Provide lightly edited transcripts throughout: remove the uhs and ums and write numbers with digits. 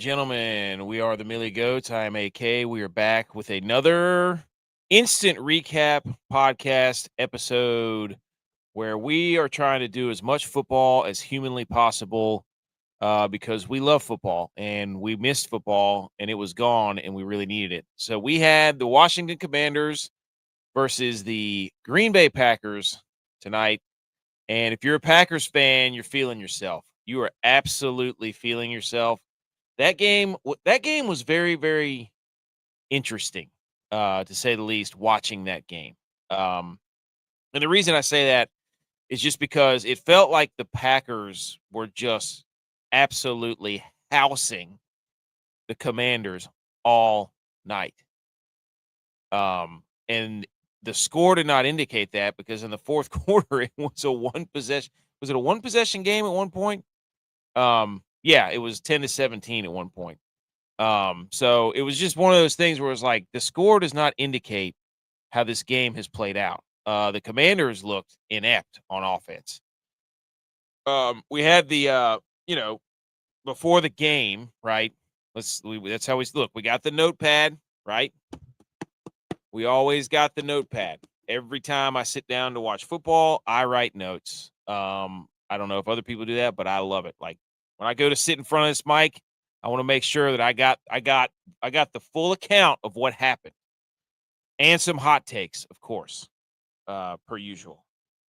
gentlemen, we are the Millie Goats. I am AK. We are back with another instant recap podcast episode where we are trying to do as much football as humanly possible because we love football and we missed football and it was gone and we really needed it. So we had the Washington Commanders versus the Green Bay Packers tonight. And if you're a Packers fan, you're feeling yourself. You are absolutely feeling yourself. That game was very, very interesting, to say the least, watching that game. And the reason I say that is just because it felt like the Packers were just absolutely housing the Commanders all night. And the score did not indicate that because in the fourth quarter, it was a one possession. Was it a one possession game at one point? Yeah, it was 10-17 at one point. So it was just one of those things where it's like the score does not indicate how this game has played out. The Commanders looked inept on offense. We had the before the game, right? That's how we look. We got the notepad, right? We always got the notepad. Every time I sit down to watch football, I write notes. I don't know if other people do that, but I love it. Like when I go to sit in front of this mic, I want to make sure that I got the full account of what happened. And some hot takes, of course, per usual.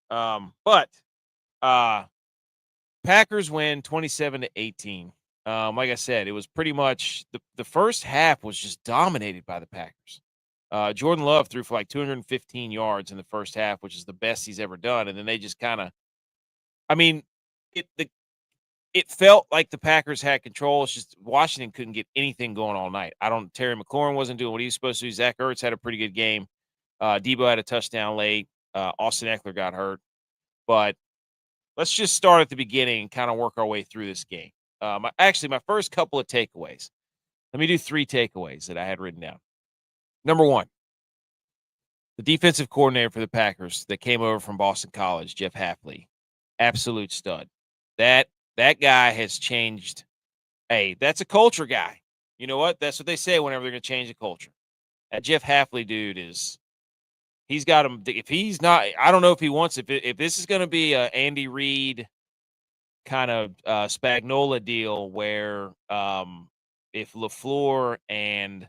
But Packers win 27-18. Like I said, it was pretty much the first half was just dominated by the Packers. Jordan Love threw for like 215 yards in the first half, which is the best he's ever done. And then they just kind of, I mean, it felt like the Packers had control. It's just Washington couldn't get anything going all night. Terry McLaurin wasn't doing what he was supposed to do. Zach Ertz had a pretty good game. Debo had a touchdown late. Austin Eckler got hurt. But let's just start at the beginning and kind of work our way through this game. My first couple of takeaways. Let me do 3 takeaways that I had written down. Number 1, the defensive coordinator for the Packers that came over from Boston College, Jeff Hafley, absolute stud. That guy has changed. Hey, that's a culture guy. You know what? That's what they say whenever they're going to change a culture. That Jeff Hafley dude he's got him. If he's not, I don't know if he wants, if this is going to be a Andy Reid kind of Spagnuolo deal where if LaFleur and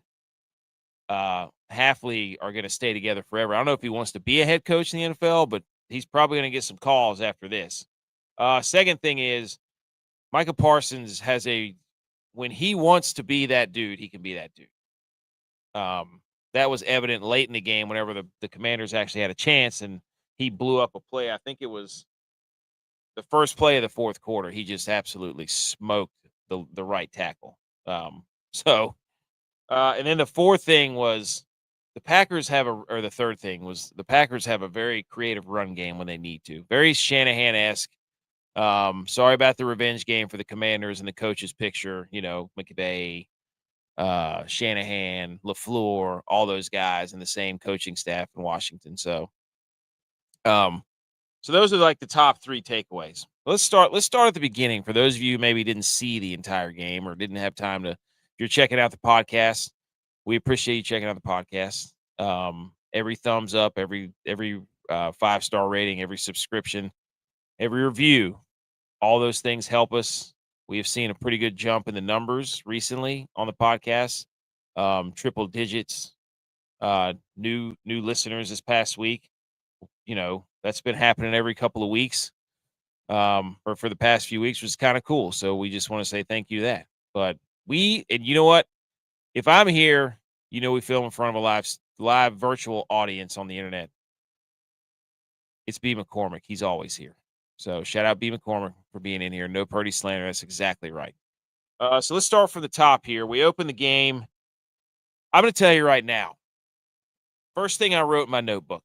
Hafley are going to stay together forever. I don't know if he wants to be a head coach in the NFL, but he's probably going to get some calls after this. Second thing is Micah Parsons when he wants to be that dude, he can be that dude. That was evident late in the game whenever the Commanders actually had a chance, and he blew up a play. I think it was the first play of the fourth quarter. He just absolutely smoked the right tackle. And then the fourth thing was the Packers the third thing was the Packers have a very creative run game when they need to. Very Shanahan-esque. Sorry about the revenge game for the Commanders and the coach's picture, McVay, Shanahan, LaFleur, all those guys and the same coaching staff in Washington. So those are like the top 3 takeaways. Let's start at the beginning. For those of you who maybe didn't see the entire game or didn't have time to, if you're checking out the podcast, we appreciate you checking out the podcast. Every thumbs up, every 5-star rating, every subscription, every review, all those things help us. We have seen a pretty good jump in the numbers recently on the podcast. Triple digits, new listeners this past week. That's been happening every couple of weeks, or for the past few weeks, which is kind of cool. So we just want to say thank you to that. But and you know what? If I'm here, we film in front of a live virtual audience on the internet. It's B. McCormick. He's always here. So shout out B. McCormick for being in here. No Purdy slander. That's exactly right. So let's start from the top here. We open the game. I'm going to tell you right now. First thing I wrote in my notebook.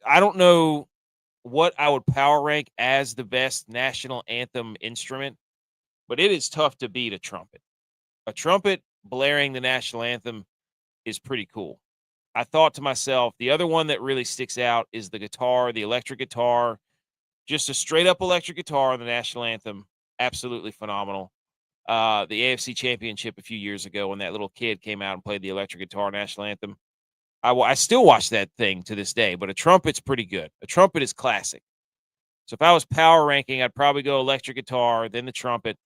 I don't know what I would power rank as the best national anthem instrument, but it is tough to beat a trumpet. A trumpet blaring the national anthem is pretty cool. I thought to myself, the other one that really sticks out is the guitar, the electric guitar, just a straight up electric guitar on the national anthem. Absolutely phenomenal. the AFC Championship a few years ago when that little kid came out and played the electric guitar national anthem. I still watch that thing to this day, but a trumpet's pretty good. A trumpet is classic. So if I was power ranking, I'd probably go electric guitar, then the trumpet,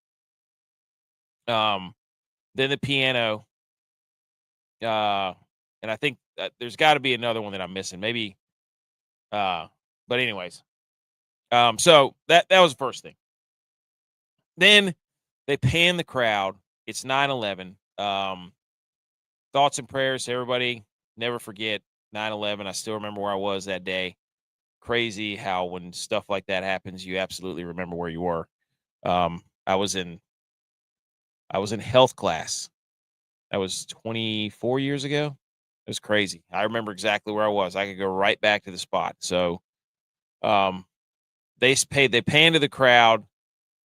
then the piano, and I think there's got to be another one that I'm missing. Maybe, but anyways, so that was the first thing. Then they pan the crowd. It's 9/11. Thoughts and prayers to everybody. Never forget 9/11. I still remember where I was that day. Crazy how when stuff like that happens, you absolutely remember where you were. I was in health class. That was 24 years ago. It was crazy. I remember exactly where I was. I could go right back to the spot. So, they pan to the crowd.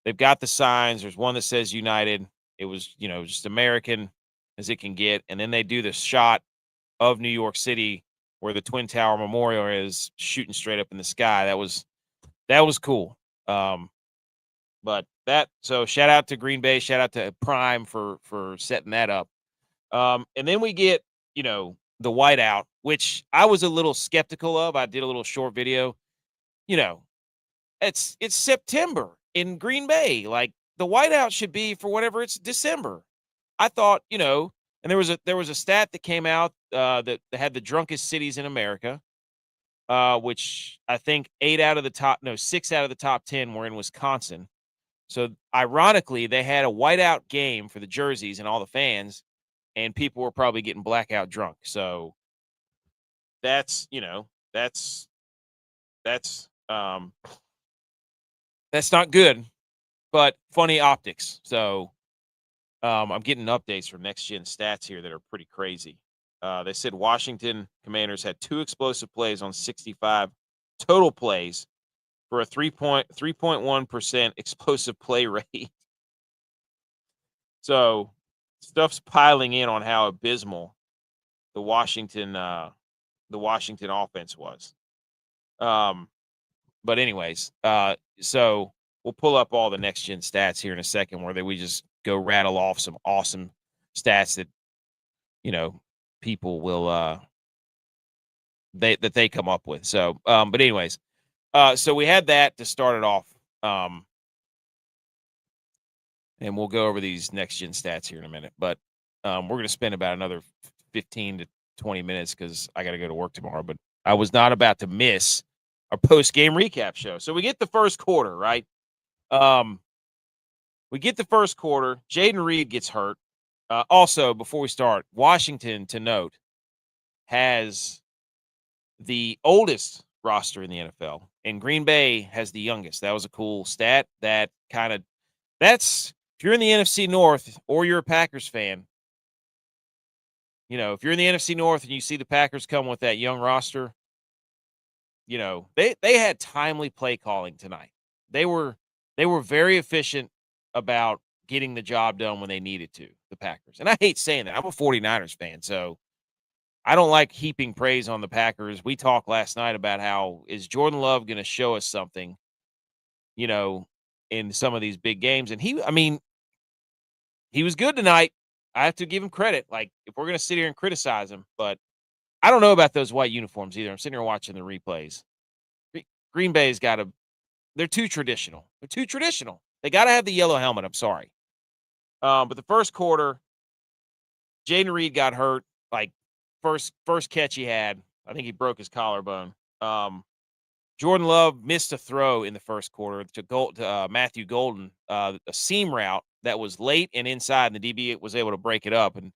They've got the signs. There's one that says United. It was, just American as it can get. And then they do the shot of New York City where the Twin Tower Memorial is shooting straight up in the sky. That was cool. So shout out to Green Bay, shout out to Prime for setting that up. And then we get, the whiteout, which I was a little skeptical of. I did a little short video. It's September in Green Bay. Like the whiteout should be for whatever it's December. I thought, and there was a stat that came out that had the drunkest cities in America, which I think 6 out of the top 10 were in Wisconsin. So ironically, they had a whiteout game for the jerseys and all the fans, and people were probably getting blackout drunk. So that's not good, but funny optics. So I'm getting updates from Next Gen Stats here that are pretty crazy. They said Washington Commanders had 2 explosive plays on 65 total plays for a 3.1% explosive play rate. So stuff's piling in on how abysmal the Washington offense was. But anyways, so we'll pull up all the Next Gen Stats here in a second where we just go rattle off some awesome stats that people will they come up with. So but anyways, so we had that to start it off. And we'll go over these Next Gen Stats here in a minute, but we're going to spend about another 15 to 20 minutes because I got to go to work tomorrow, but I was not about to miss our post-game recap show. So we get the first quarter, right? We get the first quarter. Jayden Reed gets hurt. Also, before we start, Washington, to note, has the oldest roster in the NFL, and Green Bay has the youngest. That was a cool stat. That's if you're in the NFC North or you're a Packers fan, if you're in the NFC North and you see the Packers come with that young roster, they had timely play calling tonight. They were very efficient about getting the job done when they needed to, the Packers. And I hate saying that. I'm a 49ers fan, so I don't like heaping praise on the Packers. We talked last night about how is Jordan Love going to show us something, in some of these big games. And he was good tonight. I have to give him credit. Like, if we're going to sit here and criticize him, but I don't know about those white uniforms either. I'm sitting here watching the replays. Green Bay's they're too traditional. They got to have the yellow helmet. I'm sorry. But the first quarter, Jayden Reed got hurt. Like, first catch he had, I think he broke his collarbone. Jordan Love missed a throw in the first quarter to Matthew Golden, a seam route that was late and inside, and the DB was able to break it up. And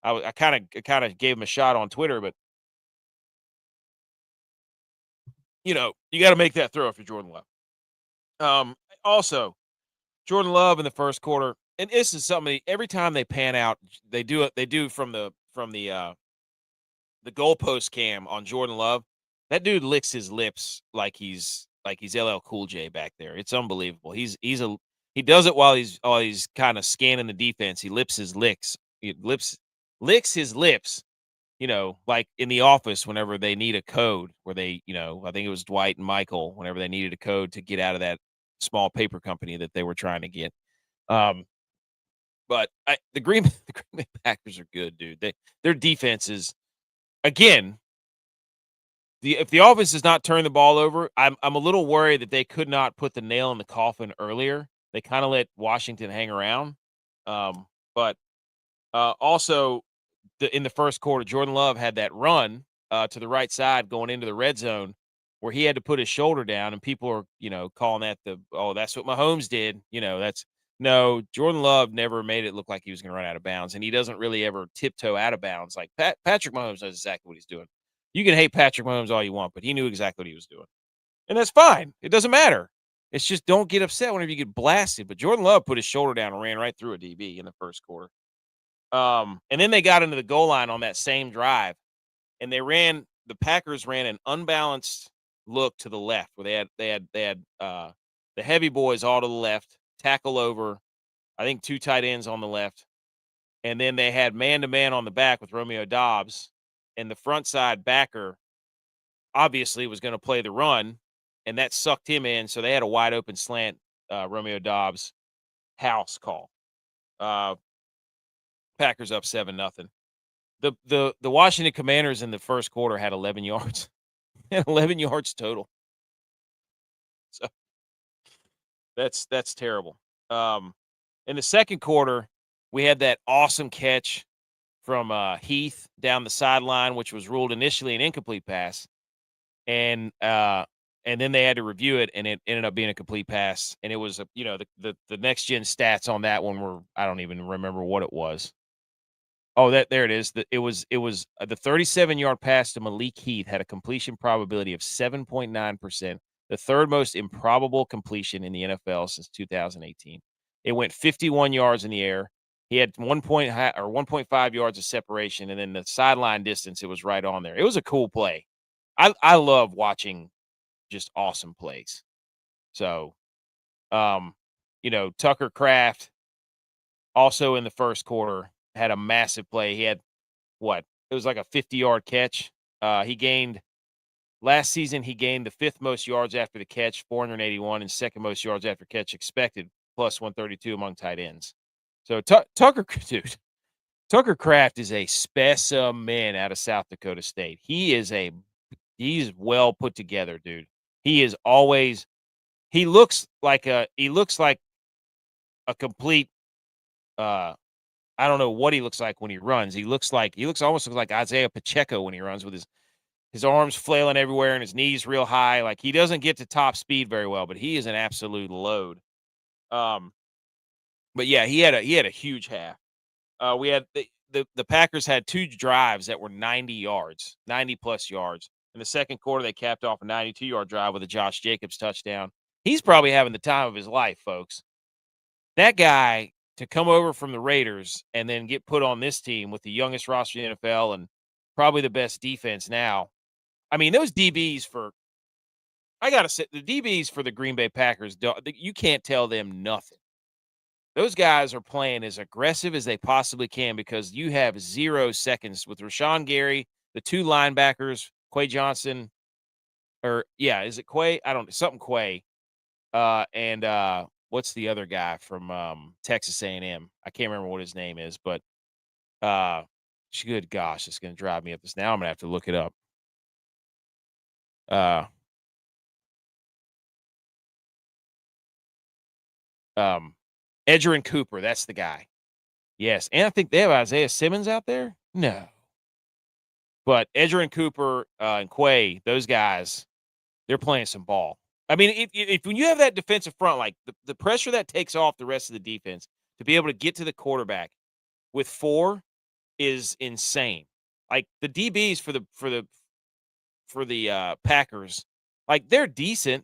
I kind of gave him a shot on Twitter, but you got to make that throw if you're Jordan Love. Also, Jordan Love in the first quarter, and this is something every time they pan out, they do from the goalpost cam on Jordan Love. That dude licks his lips like he's LL Cool J back there. It's unbelievable. He does it while he's kind of scanning the defense. He licks his lips, like in The Office whenever they need a code where they, I think it was Dwight and Michael, whenever they needed a code to get out of that small paper company that they were trying to get. But the Green the Green Bay Packers are good, dude. Their defense is, again, if the offense does not turn the ball over, I'm a little worried that they could not put the nail in the coffin earlier. They kind of let Washington hang around. But also in the first quarter, Jordan Love had that run to the right side going into the red zone where he had to put his shoulder down, and people are, calling that that's what Mahomes did. That's no, Jordan Love never made it look like he was going to run out of bounds, and he doesn't really ever tiptoe out of bounds. Like Patrick Mahomes knows exactly what he's doing. You can hate Patrick Mahomes all you want, but he knew exactly what he was doing, and that's fine. It doesn't matter. It's just don't get upset whenever you get blasted. But Jordan Love put his shoulder down and ran right through a DB in the first quarter. And then they got into the goal line on that same drive, and the Packers ran an unbalanced look to the left where they had the heavy boys all to the left, tackle over, I think 2 tight ends on the left. And then they had man-to-man on the back with Romeo Doubs, and the front side backer obviously was going to play the run, and that sucked him in. So they had a wide open slant, Romeo Doubs house call. Packers up 7-0. The Washington Commanders in the first quarter had 11 yards. 11 yards total. So that's terrible. In the second quarter, we had that awesome catch from Heath down the sideline, which was ruled initially an incomplete pass. And then they had to review it, and it ended up being a complete pass. And it was the next gen stats on that one were, I don't even remember what it was. Oh, there it is. It was the 37-yard pass to Malik Heath had a completion probability of 7.9%, the third most improbable completion in the NFL since 2018. It went 51 yards in the air. He had 1.5 yards of separation, and then the sideline distance, it was right on there. It was a cool play. I love watching just awesome plays. So, Tucker Kraft also in the first quarter had a massive play. He had it was like a 50-yard catch. Last season he gained the 5th most yards after the catch, 481, and 2nd most yards after catch expected, plus 132 among tight ends. So Tucker Kraft is a specimen out of South Dakota State. He's well put together, dude. He looks like a complete I don't know what he looks like when he runs. He almost like Isaiah Pacheco when he runs, with his arms flailing everywhere and his knees real high. Like, he doesn't get to top speed very well, but he is an absolute load. But yeah, he had a huge half. We had the Packers had 2 drives that were 90 plus yards. In the second quarter, they capped off a 92-yard drive with a Josh Jacobs touchdown. He's probably having the time of his life, folks. That guy, to come over from the Raiders and then get put on this team with the youngest roster in the NFL and probably the best defense now. I mean, those DBs I got to say, the DBs for the Green Bay Packers, you can't tell them nothing. Those guys are playing as aggressive as they possibly can because you have 0 seconds with Rashawn Gary, the 2 linebackers, Quay Johnson, is it Quay? I don't know, something Quay. And what's the other guy from Texas A&M? I can't remember what his name is, but good gosh, it's going to drive me up this. Now I'm going to have to look it up. Edgerrin Cooper, that's the guy. Yes, and I think they have Isaiah Simmons out there. No, but Edgerrin Cooper and Quay, those guys, they're playing some ball. I mean, if when you have that defensive front, like the pressure that takes off the rest of the defense to be able to get to the quarterback with 4 is insane. Like, the DBs for the Packers, like, they're decent,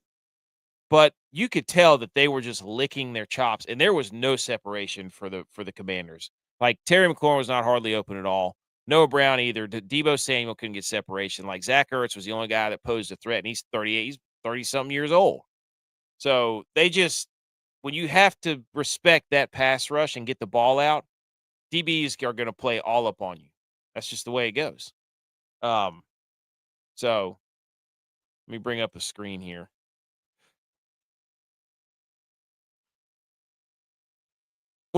but you could tell that they were just licking their chops, and there was no separation for the Commanders. Like, Terry McLaurin was not hardly open at all. Noah Brown either. Deebo Samuel couldn't get separation. Like, Zach Ertz was the only guy that posed a threat, and he's 38. He's 30-something years old. So when you have to respect that pass rush and get the ball out, DBs are going to play all up on you. That's just the way it goes. So let me bring up the screen here.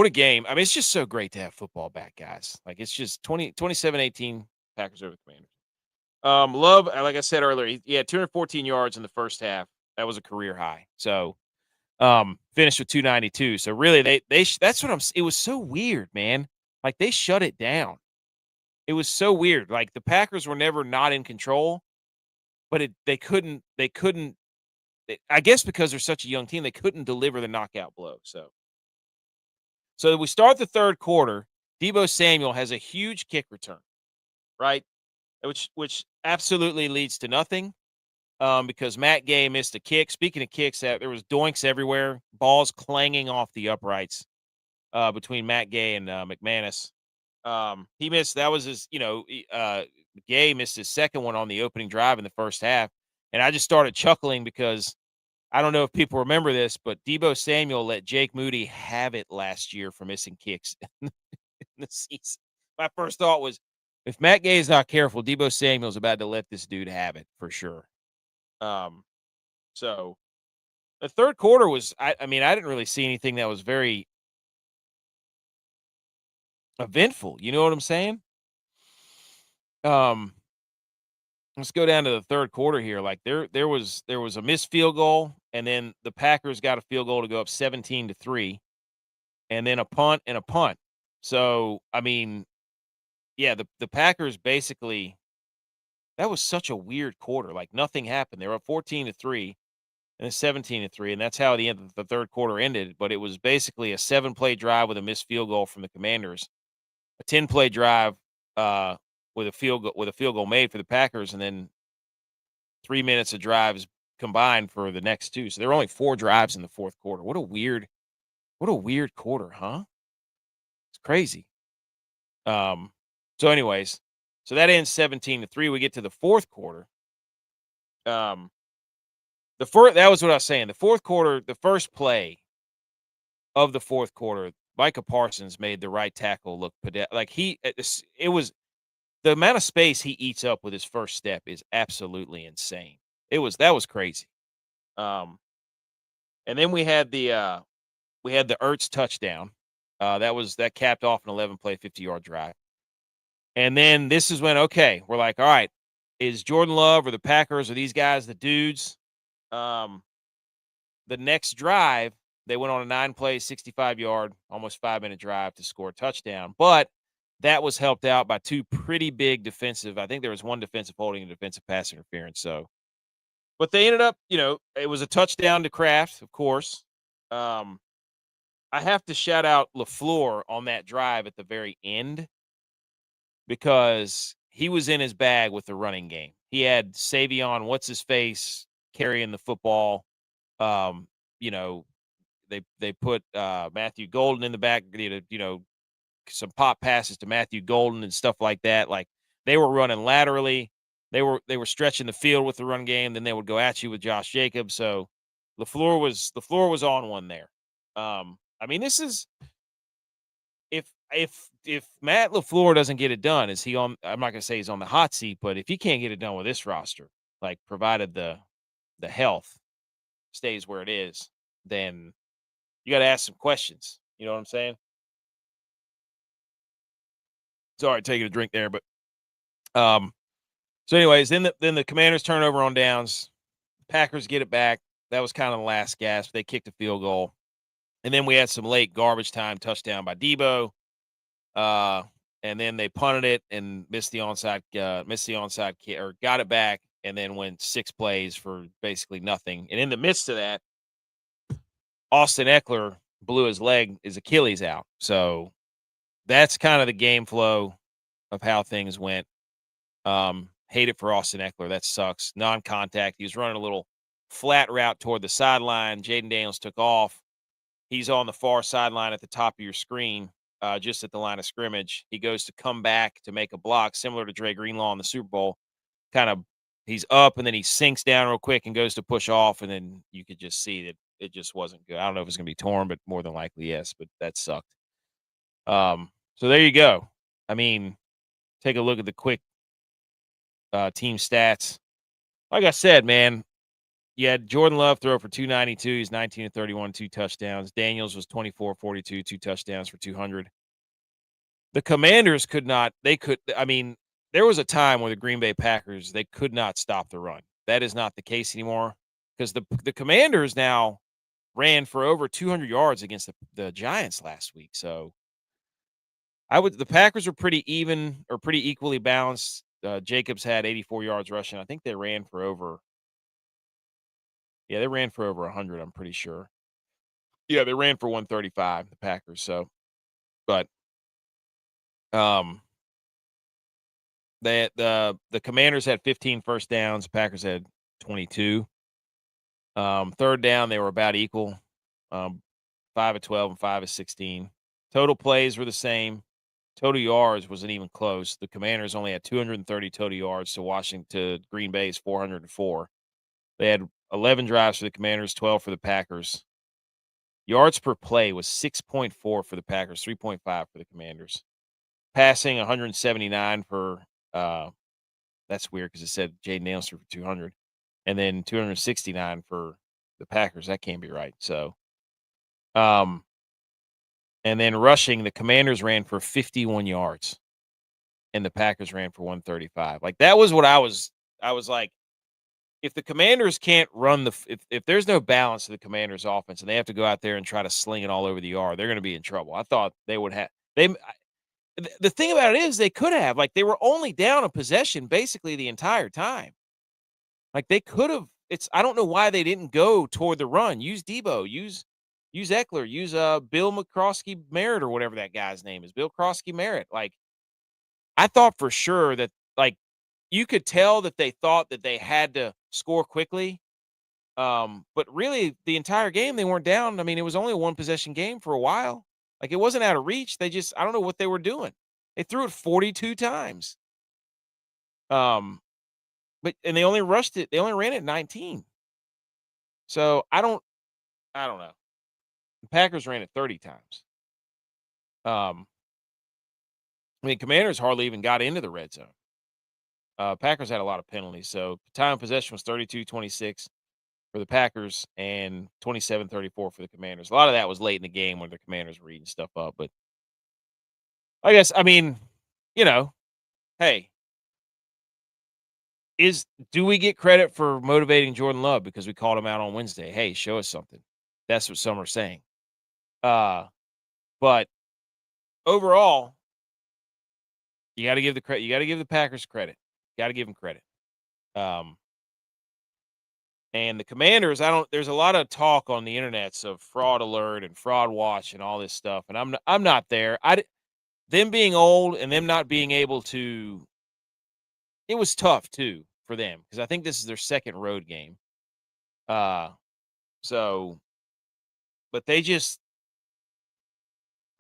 What a game. I mean, it's just so great to have football back, guys. Like, it's just 27-18 Packers over the Commanders. Love, like I said earlier, he had 214 yards in the first half. That was a career high. So, finished with 292. So really, that's what it was so weird, man. Like, they shut it down. It was so weird. Like, the Packers were never not in control, but they couldn't. I guess because they're such a young team, they couldn't deliver the knockout blow. So we start the third quarter. Deebo Samuel has a huge kick return, right? Which absolutely leads to nothing. Because Matt Gay missed a kick. Speaking of kicks, there was doinks everywhere, balls clanging off the uprights between Matt Gay and McManus. He missed. That was his. Gay missed his second one on the opening drive in the first half, and I just started chuckling because I don't know if people remember this, but Deebo Samuel let Jake Moody have it last year for missing kicks in the season. My first thought was, if Matt Gay is not careful, Deebo Samuel's about to let this dude have it for sure. So the third quarter was, I mean, I didn't really see anything that was very eventful. You know what I'm saying? Um, let's go down to the third quarter here. Like there was a missed field goal, and then the Packers got a field goal to go up 17-3, and then a punt and a punt. So I mean, yeah, the Packers basically, that was such a weird quarter. Like nothing happened. They were up 14-3 and then 17-3, and that's how the end of the third quarter ended. But it was basically a 7-play drive with a missed field goal from the Commanders, a 10-play drive with a field goal made for the Packers, and then 3 minutes of drives combined for the next two. So there were only 4 drives in the fourth quarter. What a weird quarter, huh? It's crazy. So anyways, so that ends 17-3. We get to the fourth quarter. That was what I was saying. The fourth quarter, the first play of the fourth quarter, Micah Parsons made the right tackle look like it was the amount of space he eats up with his first step is absolutely insane. That was crazy. And then we had the Ertz touchdown. That capped off an 11-play, 50-yard drive. And then this is when, okay, we're like, all right, is Jordan Love or the Packers or these guys the dudes? The next drive, they went on a 9-play, 65-yard, almost 5-minute drive to score a touchdown. But that was helped out by 2 pretty big defensive. I think there was 1 defensive holding and defensive pass interference. So, but they ended up, it was a touchdown to Kraft, of course. I have to shout out LaFleur on that drive at the very end, because he was in his bag with the running game. He had Savion, what's his face, carrying the football. They put Matthew Golden in the back, some pop passes to Matthew Golden and stuff like that. Like, they were running laterally. They were stretching the field with the run game. Then they would go at you with Josh Jacobs. So LaFleur was on one there. I mean, this is, if Matt LaFleur doesn't get it done, is he on? I'm not gonna say he's on the hot seat, but if he can't get it done with this roster, like provided the health stays where it is, then you got to ask some questions. You know what I'm saying? Sorry, taking a drink there, but so anyways, then the Commanders turnover on downs, Packers get it back. That was kind of the last gasp. They kicked a field goal, and then we had some late garbage time touchdown by Deebo. And then they punted it and missed the onside kick, or got it back, and then went 6 plays for basically nothing. And in the midst of that, Austin Eckler blew his Achilles out. So that's kind of the game flow of how things went. Hate it for Austin Eckler. That sucks. Non-contact. He was running a little flat route toward the sideline. Jayden Daniels took off. He's on the far sideline at the top of your screen, just at the line of scrimmage. He goes to come back to make a block, similar to Dre Greenlaw in the Super Bowl. He's up, and then he sinks down real quick and goes to push off, and then you could just see that it just wasn't good. I don't know if it's going to be torn, but more than likely, yes, but that sucked. So there you go. I mean, take a look at the quick team stats. Like I said, man, you had Jordan Love throw for 292. He's 19 of 31, 2 touchdowns. Daniels was 24 42, 2 touchdowns for 200. The Commanders could not. I mean, there was a time where the Green Bay Packers, they could not stop the run. That is not the case anymore because the Commanders now ran for over 200 yards against the Giants last week. So the Packers were pretty even or pretty equally balanced. Jacobs had 84 yards rushing. I think they ran for over. Yeah, they ran for over 100. I'm pretty sure. Yeah, they ran for 135. The Packers. So, but um, the Commanders had 15 first downs. The Packers had 22. Third down, they were about equal. 5 of 12 and 5 of 16. Total plays were the same. Total yards wasn't even close. The Commanders only had 230 total yards to Green Bay's 404. They had 11 drives for the Commanders, 12 for the Packers. Yards per play was 6.4 for the Packers, 3.5 for the Commanders. Passing 179 for that's weird because it said Jayden Daniels for 200, and then 269 for the Packers. That can't be right. So, and then rushing, the Commanders ran for 51 yards, and the Packers ran for 135. Like that was what I was like, if the Commanders can't run if there's no balance to the Commanders' offense and they have to go out there and try to sling it all over the yard, they're going to be in trouble. I thought they would have the thing about it is they could have, like, they were only down a possession basically the entire time. Like they could have. I don't know why they didn't go toward the run. Use Debo. Use Eckler. Use Bill McCroskey Merritt or whatever that guy's name is. Bill Crosky Merritt. Like I thought for sure that, like, you could tell that they thought that they had to score quickly. But really the entire game they weren't down. I mean, it was only a one possession game for a while. Like it wasn't out of reach. I don't know what they were doing. They threw it 42 times. But they only rushed it. They only ran it 19. So I don't know. The Packers ran it 30 times. I mean, Commanders hardly even got into the red zone. Packers had a lot of penalties. So time of possession was 32-26 for the Packers and 27-34 for the Commanders. A lot of that was late in the game when the Commanders were eating stuff up. But I guess, I mean, hey, do we get credit for motivating Jordan Love because we called him out on Wednesday? Hey, show us something. That's what some are saying. But overall, you got to give the credit. You got to give the Packers credit. Got to give them credit. And the Commanders, there's a lot of talk on the internets of fraud alert and fraud watch and all this stuff. And I'm not there. Them being old and them not being able to, it was tough too for them because I think this is their second road game. So, but I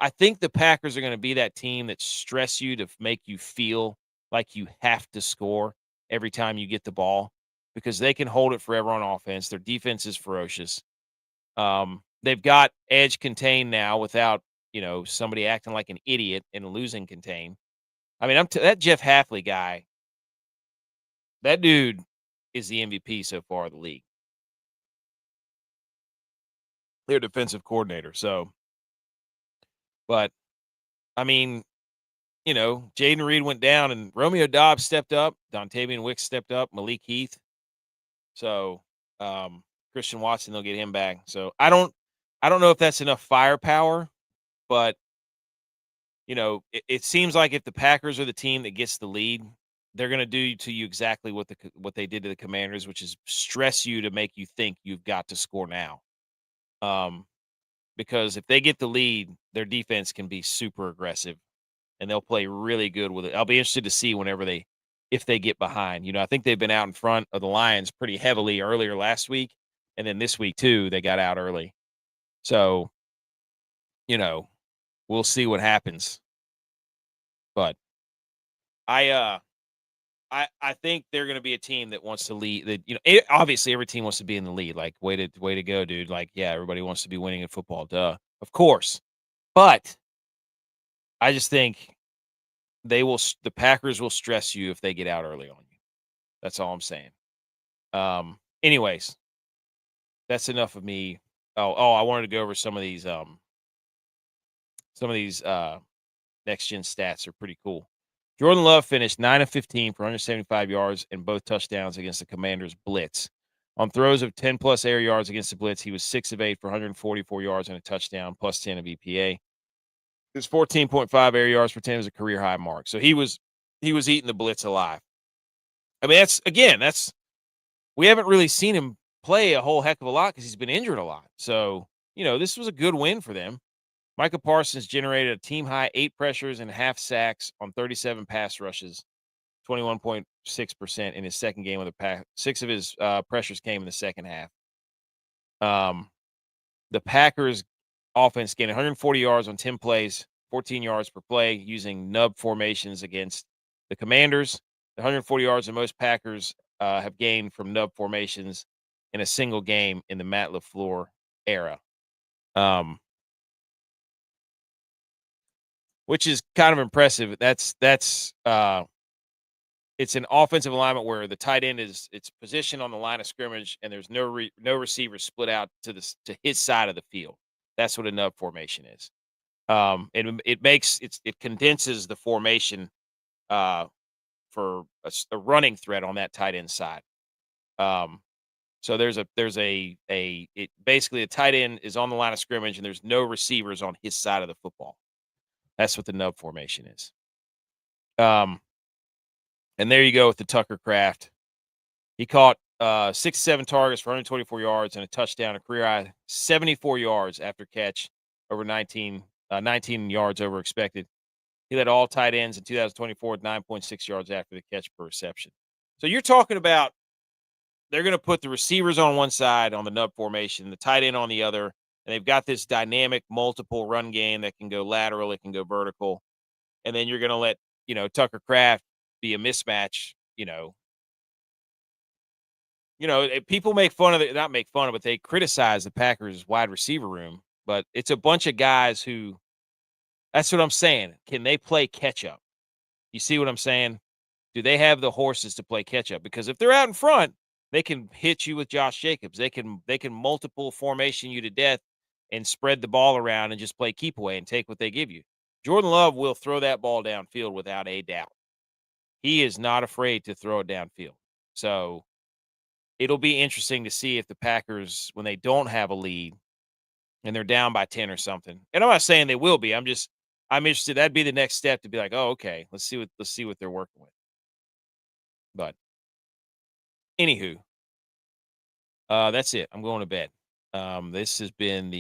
think the Packers are going to be that team that stress you to make you feel like you have to score every time you get the ball because they can hold it forever on offense. Their defense is ferocious. They've got edge contain now without, somebody acting like an idiot and losing contain. I mean, that Jeff Hafley guy, that dude is the MVP so far of the league. Their defensive coordinator. So, but I mean, Jayden Reed went down and Romeo Dobbs stepped up. Dontavian Wicks stepped up. Malik Heath. So, Christian Watson, they'll get him back. So I don't know if that's enough firepower, but it seems like if the Packers are the team that gets the lead, they're going to do to you exactly what they did to the Commanders, which is stress you to make you think you've got to score now. Because if they get the lead, their defense can be super aggressive and they'll play really good with it. I'll be interested to see if they get behind. I think they've been out in front of the Lions pretty heavily earlier last week. And then this week too, they got out early. So, we'll see what happens. But I think they're going to be a team that wants to lead. That obviously every team wants to be in the lead. Like way to go, dude. Like everybody wants to be winning in football. Duh, of course. But I just think the Packers will stress you if they get out early on you. That's all I'm saying. Anyways, that's enough of me. I wanted to go over some of these next gen stats are pretty cool. Jordan Love finished 9 of 15 for 175 yards and both touchdowns against the Commanders' blitz. On throws of 10-plus air yards against the blitz, he was 6 of 8 for 144 yards and a touchdown, plus 10 of EPA. His 14.5 air yards per 10 was a career high mark. So he was eating the blitz alive. I mean, we haven't really seen him play a whole heck of a lot because he's been injured a lot. So, this was a good win for them. Micah Parsons generated a team-high 8 pressures and half sacks on 37 pass rushes, 21.6% in his second game with the pack. 6 of his pressures came in the second half. The Packers offense gained 140 yards on 10 plays, 14 yards per play, using nub formations against the Commanders. The 140 yards the most Packers have gained from nub formations in a single game in the Matt LaFleur era. Which is kind of impressive. That's it's an offensive alignment where the tight end it's positioned on the line of scrimmage and there's no receivers split out to his side of the field. That's what a nub formation is. And it condenses the formation for a running threat on that tight end side. So basically the tight end is on the line of scrimmage and there's no receivers on his side of the football. That's what the nub formation is. And there you go with the Tucker Kraft. He caught 6-7 targets for 124 yards and a touchdown, a career high 74 yards after catch, over 19 yards over expected. He led all tight ends in 2024 with 9.6 yards after the catch per reception. So you're talking about they're going to put the receivers on one side on the nub formation, the tight end on the other, and they've got this dynamic multiple run game that can go lateral, it can go vertical, and then you're going to let Tucker Kraft be a mismatch. People make fun of it, not make fun of, but they criticize the Packers wide receiver room. But it's a bunch of guys who, that's what I'm saying. Can they play catch up? You see what I'm saying? Do they have the horses to play catch up? Because if they're out in front, they can hit you with Josh Jacobs. They can multiple formation you to death and spread the ball around and just play keep away and take what they give you. Jordan Love will throw that ball downfield without a doubt. He is not afraid to throw it downfield. So it'll be interesting to see if the Packers, when they don't have a lead and they're down by 10 or something, and I'm not saying they will be. I'm interested. That'd be the next step to be like, oh, okay, let's see what they're working with. But anywho, that's it. I'm going to bed. This has been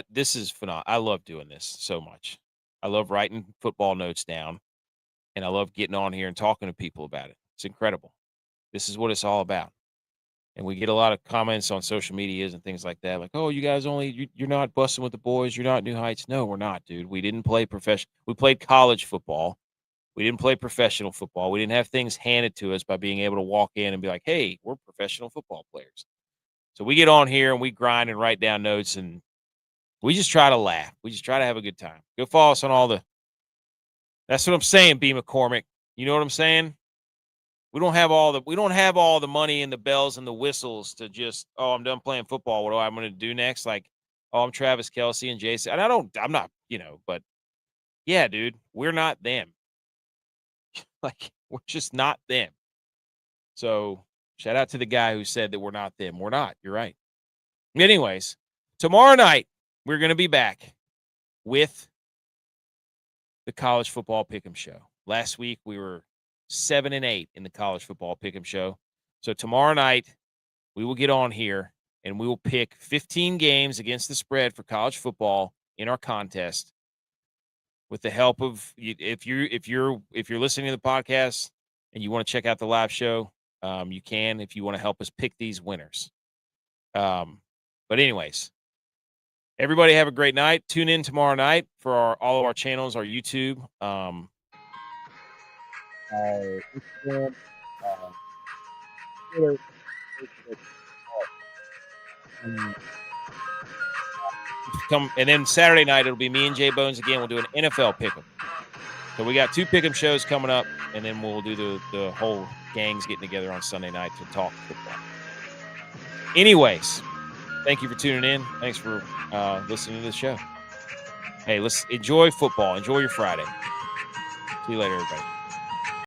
this is phenomenal. I love doing this so much. I love writing football notes down, and I love getting on here and talking to people about it. It's incredible. This is what it's all about. And we get a lot of comments on social medias and things like that. Like, oh, you guys you're not busting with the boys. You're not New Heights. No, we're not, dude. We didn't play professional. We played college football. We didn't play professional football. We didn't have things handed to us by being able to walk in and be like, hey, we're professional football players. So we get on here and we grind and write down notes and we just try to laugh. We just try to have a good time. Go follow us on that's what I'm saying, B. McCormick. You know what I'm saying? We don't have all the money and the bells and the whistles to just, oh, I'm done playing football. What am I going to do next? Like, oh, I'm Travis Kelce and Jason. And I'm not, but yeah, dude, we're not them. Like, we're just not them. So shout out to the guy who said that we're not them. We're not. You're right. Anyways, tomorrow night, we're going to be back with the College Football Pick'em Show. Last week, we were 7-8 in the College Football Pick'em Show. So tomorrow night, we will get on here and we will pick 15 games against the spread for college football in our contest. With the help of, if you're listening to the podcast and you want to check out the live show, you can if you want to help us pick these winners. But anyways, everybody have a great night. Tune in tomorrow night for all of our channels, our YouTube, Instagram, Twitter, and then Saturday night it'll be me and Jay Bones again. We'll do an NFL pick'em. So we got 2 pick'em shows coming up, and then we'll do the whole gangs getting together on Sunday night to talk football. Anyways, Thank you for tuning in. Thanks for listening to the show. Hey, let's enjoy football. Enjoy your Friday. See you later, everybody.